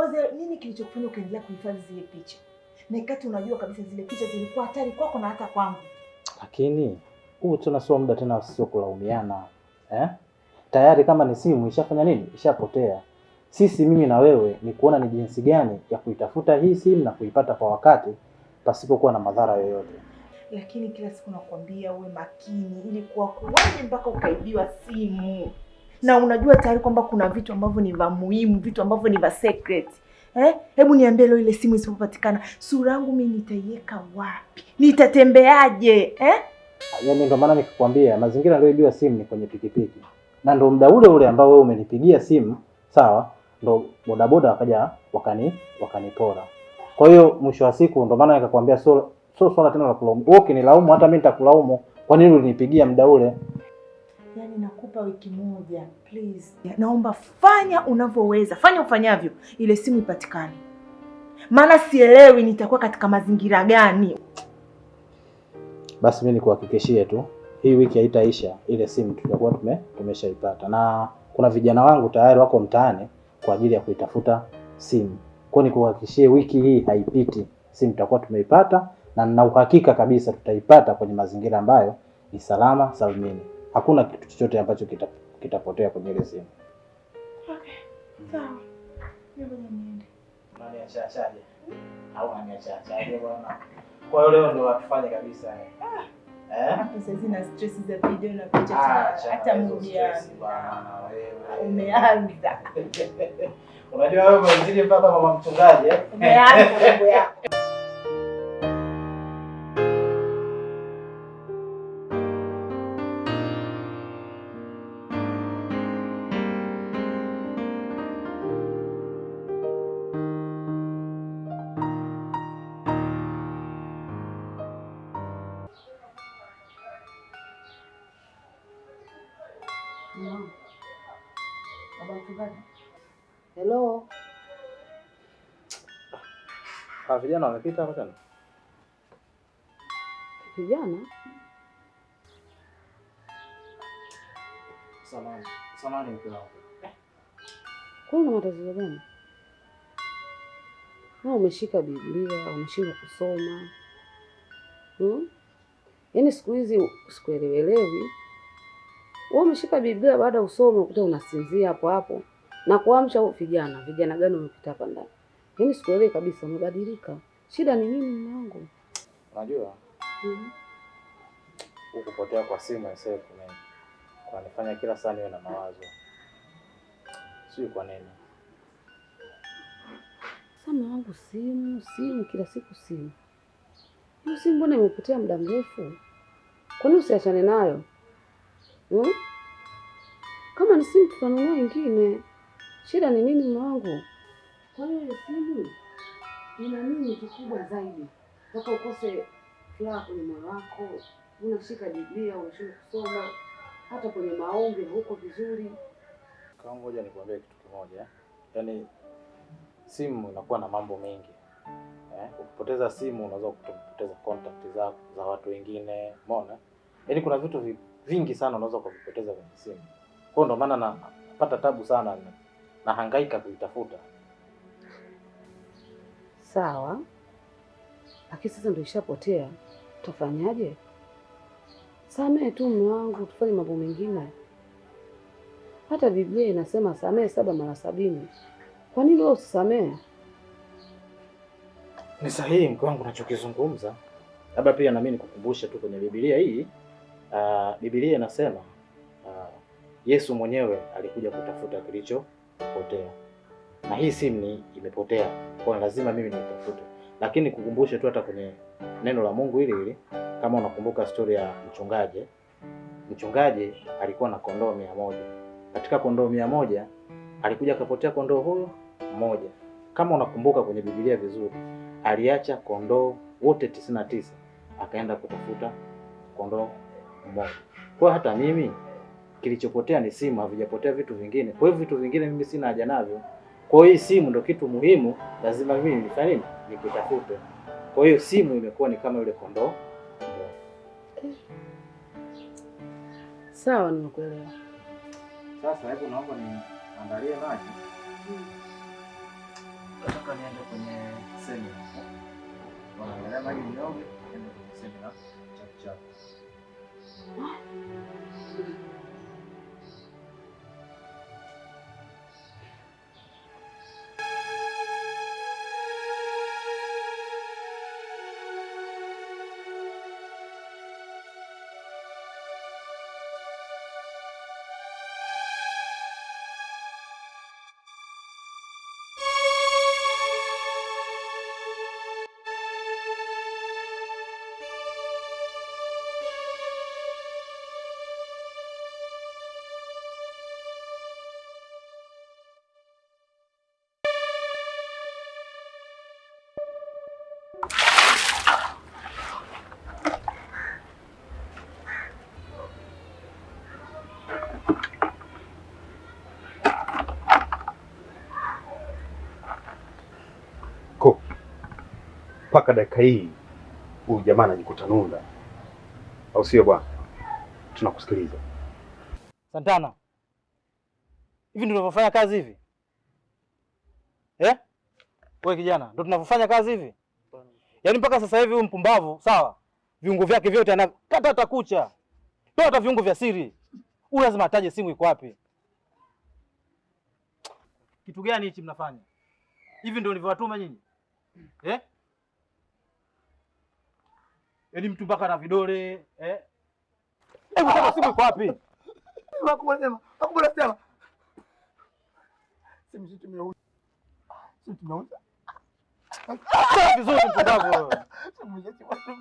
Kwanza nini kilichokufanya ukaendelea kuhifadhi zile picha? Na ikati unajua kabisa zile picha zilikuwa hatari kwako na hata kwangu. Lakini huu tena sio muda tena, sio kulaumiana. Tayari kama ni simu ishafanya nini? Ishapotea. Sisi mimi na wewe ni kuona ni jinsi gani ya kuitafuta hii simu na kuipata kwa wakati pasipokuwa na madhara yoyote. Lakini kila siku nakwambia uwe makini, ili kuwaje mpaka ukaibiwa simu. Na unajua tayari kwamba kuna vitu ambavyo ni vya muhimu, vitu ambavyo ni vya secret. Hebu niambie leo ile simu isipopatikana, sura yangu mimi nitaiweka wapi? Nitatembeaje? Yaani ndio maana nikikwambia mazingira aliyoibiwa simu ni kwenye pikipiki. Na ndio muda ule ule ambao wewe umenipigia simu, sawa? Ndio bodaboda wakaja wakanipora. Kwa hiyo mwisho wa siku ndio maana nikakwambia sio swala tena la kulaumu. Wewe ukinilaumu hata mimi nitakulaumu. Kwa nini ulinipigia muda ule? Yaani nakupa wiki moja, please. Naomba fanya unavyoweza. Fanya ufanyavyo ile simu ipatikane. Maana sielewi nitakuwa katika mazingira gani. Basi mimi nikuhakikishie tu, hii wiki haitaisha ile simu tutakuwa tumeshaipata. Na kuna vijana wangu tayari wako mtaani kwa ajili ya kuitafuta simu. Kwa hiyo nikuhakikishie wiki hii haipiti, simu tutakuwa tumeipata na nina uhakika kabisa tutaipata kwenye mazingira ambayo ni salama salimini. Hakuna kitu chochote ambacho kitapotea kwenye ile simu. Okay. Sawa. Ngoja niende. Nani achachaje? Au nani achachaje bwana? Kwa hiyo leo ndio watufanye kabisa. Hapo sasa zina stress za video na picha hata mudia bwana wewe. Umeanza. Unajua wewe umezidi mpaka mama mchungaji Umeanza mambo yako. Hello. Vijana wamepita hapo tena? Vijana? Samahani mke wangu. Kuna matatizo gani? Umeshika Biblia, unashindwa kusoma. Yaani siku hizi sikuelewelewi. Wewe umeshika Biblia baada usome ukuta unasinzia hapo hapo. Na kuamsha vijana gani umepita hapa ndani? Yaani sikuelewi kabisa, umebadilika. Shida ni nini mume wangu? Unajua? Kupotea kwa simu sasa kwa nifanya kila saa niwe na mawazo. Sio kwa nini? Mume wangu simu kila siku simu. Hiyo simu mbona imepotea muda mrefu? Kwa nini usiachane nayo? Kama ni simu tutanunua nyingine. Shida ni nini mume wangu? Kwa hiyo simu ina nini kikubwa zaidi? Mpaka ukose furaha kwenye moyo wako, unashika Biblia, unashindwa kusoma, hata kwenye maombi huko vizuri. Kama ngoja nikwambie kitu kimoja. Yaani simu inakuwa na mambo mengi. Ukipoteza simu unaweza kupoteza contact zako za watu wengine, umeona? Yaani kuna vitu vingi sana unaweza kuvipoteza kwenye simu. Kwa hiyo ndio maana napata tabu sana na hangaika kuitafuta. Sawa. Lakini sasa ndio ishapotea. Tutafanyaje? Samehe tu mume wangu, tufanye mambo mengine. Hata Biblia inasema samehe 7 mara 70. Kwa nini wewe usisamehe? Ni sahihi mke wangu unachokizungumza. Labda pia na mimi nikukumbushe tu kwenye Biblia hii. Biblia inasema Yesu mwenyewe alikuja kutafuta kilichopotea. Na hii simu imepotea. Kwa lazima mimi nitafute. Lakini kukumbushe tu hata kwenye neno la Mungu hili kama unakumbuka story ya mchungaji. Mchungaji alikuwa na kondoo 100. Katika kondoo 100 alikuja akapotea kondoo huyo mmoja. Kama unakumbuka kwenye Biblia vizuri, aliacha kondoo wote 99 akaenda kutafuta kondoo mmoja. Kwa hata mimi kilichopotea ni simu, havijapotea vitu vingine. Kwa hiyo vitu vingine mimi sina haja navyo. Kwa hiyo hii simu ndio kitu muhimu, lazima mimi nifanye nini? Nikitafute. Kwa hiyo simu imekuwa ni kama yule kondoo. Sawa, nimekuelewa. Sasa hebu naomba niandalie maji. nataka niende kwenye semina. Wanaangalia maji nioge, niende kwenye semina chap chap. Mpaka dakika hii huyu jamaa anajikuta nunda, au sio bwana? Tunakusikiliza. Santana, hivi ndio tunavyofanya kazi hivi eh? Wewe kijana, ndio tunavyofanya kazi hivi? Yaani mpaka sasa hivi huyu mpumbavu, sawa, viungo vyake vyote anakata hata kucha, toa hata viungo vya siri. Huyu lazima ataje simu iko wapi. Kitu gani hichi mnafanya hivi? Ndio nilivyowatuma nyinyi eh? Yaani mtu mpaka na vidole eh? Hebu sema simu iko wapi? Hakuna sema. Simu sisi tumeuza. Sisi tumeuza. Vizuri mpumbavu wewe. Simu yetu watu.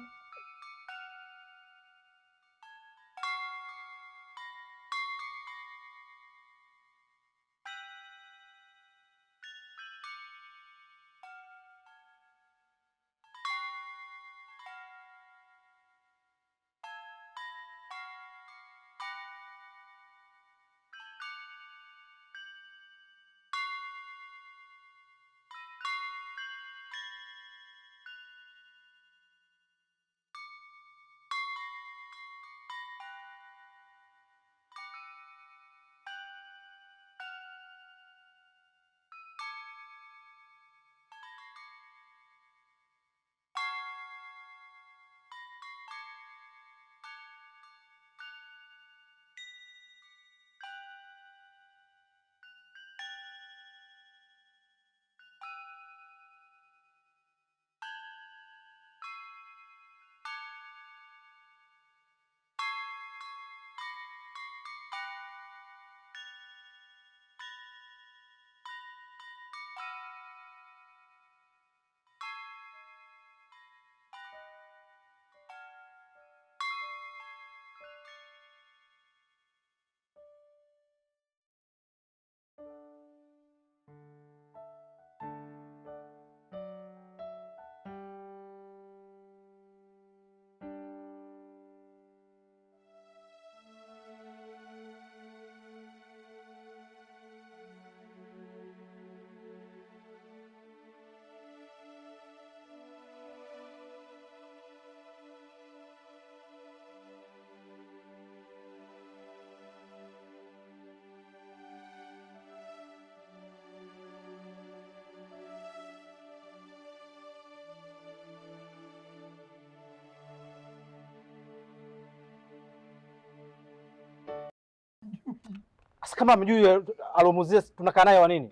Sasa kama mjui alomuzia tunakaa naye wa nini?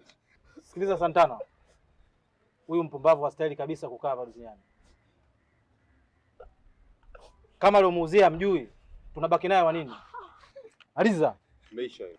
Sikiliza Santana. Huyu mpumbavu hastahili kabisa kukaa hapa duniani. Kama alomuzia mjui, tunabaki naye wa nini? Aliza. Maisha hiyo.